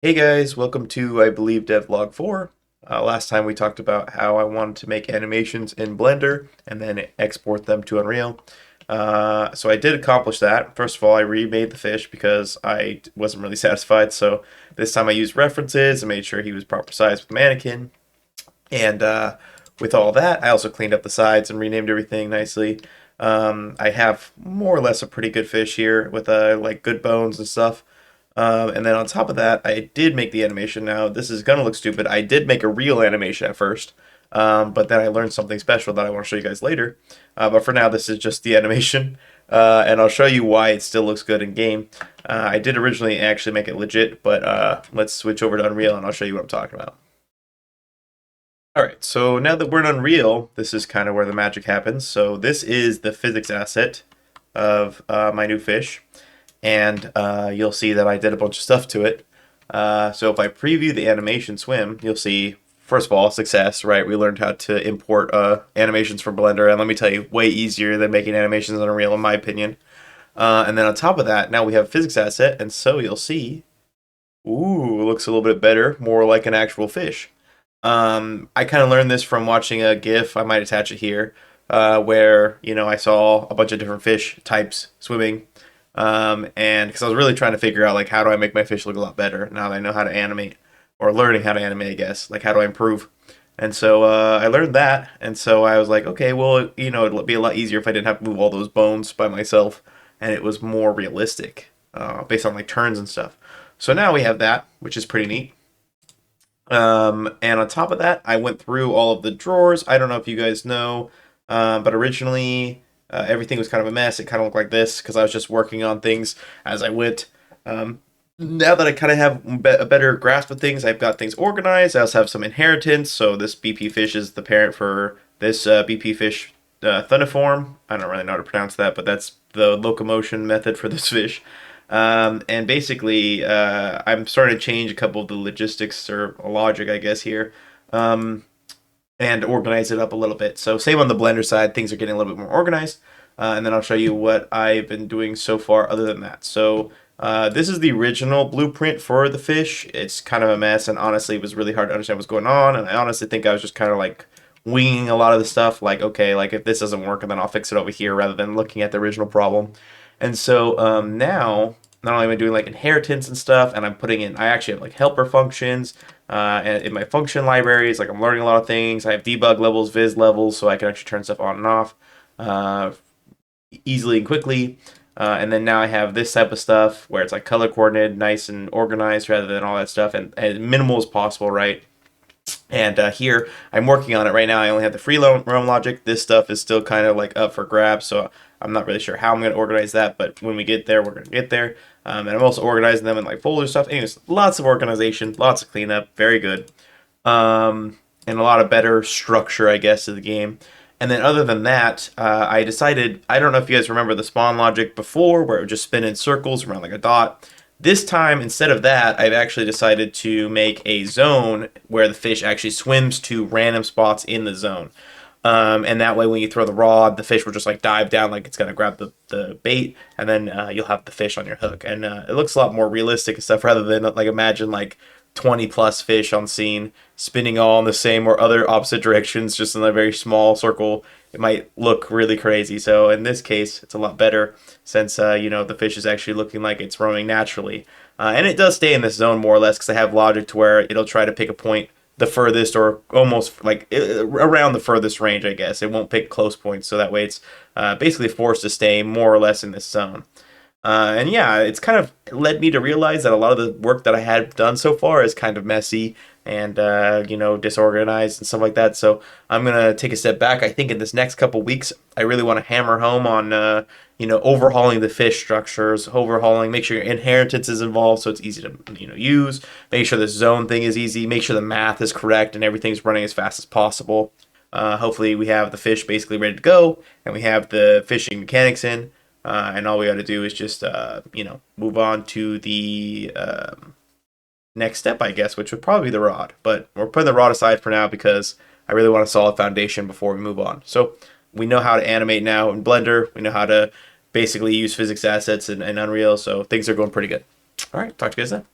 Hey guys, welcome to, I believe, Devlog 4. Last time we talked about how I wanted to make animations in Blender and then export them to Unreal. So I did accomplish that. First of all, I remade the fish because I wasn't really satisfied. So this time I used references and made sure he was proper size with the mannequin. And with all that, I also cleaned up the sides and renamed everything nicely. I have more or less a pretty good fish here with like good bones and stuff. And then on top of that, I did make the animation. Now, this is gonna look stupid. I did make a real animation at first, but then I learned something special that I want to show you guys later. But for now, this is just the animation, and I'll show you why it still looks good in game. I did originally actually make it legit, but let's switch over to Unreal and I'll show you what I'm talking about. All right, so now that we're in Unreal, this is kind of where the magic happens. So this is the physics asset of my new fish, and you'll see that I did a bunch of stuff to it. So if I preview the animation swim, you'll see, first of all, success, right? We learned how to import animations from Blender, and let me tell you, way easier than making animations in Unreal, in my opinion. And then on top of that, now we have physics asset, and so you'll see, ooh, it looks a little bit better, more like an actual fish. I kind of learned this from watching a GIF. I might attach it here, where I saw a bunch of different fish types swimming, and because I was really trying to figure out like how do I make my fish look a lot better now that I know how to animate or learning how to animate, I guess. Like how do I improve? And so I learned that, and so I was like, okay, well, it'd be a lot easier if I didn't have to move all those bones by myself, and it was more realistic, based on like turns and stuff. So now we have that, which is pretty neat. And on top of that, I went through all of the drawers. I don't know if you guys know, but originally everything was kind of a mess. It kind of looked like this because I was just working on things as I went. Now that I kind of have a better grasp of things, I've got things organized. I also have some inheritance. So this BP fish is the parent for this BP fish thunniform. I don't really know how to pronounce that, but that's the locomotion method for this fish. And basically, I'm starting to change a couple of the logistics or logic, I guess, here, um, and organize it up a little bit. So, same on the Blender side, things are getting a little bit more organized. And then I'll show you what I've been doing so far other than that. So, this is the original blueprint for the fish. It's kind of a mess, and honestly, it was really hard to understand what's going on. And I honestly think I was just kind of like winging a lot of the stuff. Like, okay, like if this doesn't work, and then I'll fix it over here rather than looking at the original problem. And so now, not only am I doing like inheritance and stuff, and I'm putting in, I actually have like helper functions and in my function libraries. Like I'm learning a lot of things. I have debug levels, viz levels, so I can actually turn stuff on and off uh, easily and quickly. And then now I have this type of stuff where it's like color coordinated, nice and organized rather than all that stuff, and as minimal as possible, right? And here, I'm working on it right now. I only have the free roam logic. This stuff is still kind of like up for grabs, so I'm not really sure how I'm going to organize that, but when we get there, we're going to get there. And I'm also organizing them in like folder stuff. Anyways, lots of organization, lots of cleanup, very good. And a lot of better structure, I guess, to the game. And then other than that, I decided, I don't know if you guys remember the spawn logic before, where it would just spin in circles around like a dot. This time, instead of that, I've actually decided to make a zone where the fish actually swims to random spots in the zone. And that way, when you throw the rod, the fish will just like dive down like it's going to grab the bait, and then you'll have the fish on your hook. And it looks a lot more realistic and stuff rather than like imagine like 20 plus fish on scene spinning all in the same or other opposite directions just in a very small circle. It might look really crazy. So in this case, it's a lot better since the fish is actually looking like it's roaming naturally. And it does stay in this zone more or less because I have logic to where it'll try to pick a point the furthest or almost like around the furthest range, I guess. It won't pick close points, so that way it's basically forced to stay more or less in this zone. And yeah, it's kind of led me to realize that a lot of the work that I had done so far is kind of messy and disorganized and stuff like that. So I'm gonna take a step back. I think in this next couple weeks, I really want to hammer home on overhauling the fish structures, overhauling, make sure your inheritance is involved so it's easy to use. Make sure the zone thing is easy. Make sure the math is correct and everything's running as fast as possible. Hopefully, we have the fish basically ready to go, and we have the fishing mechanics in. And all we got to do is just, move on to the next step, I guess, which would probably be the rod. But we're putting the rod aside for now because I really want a solid foundation before we move on. So we know how to animate now in Blender. We know how to basically use physics assets in Unreal. So things are going pretty good. All right, talk to you guys then.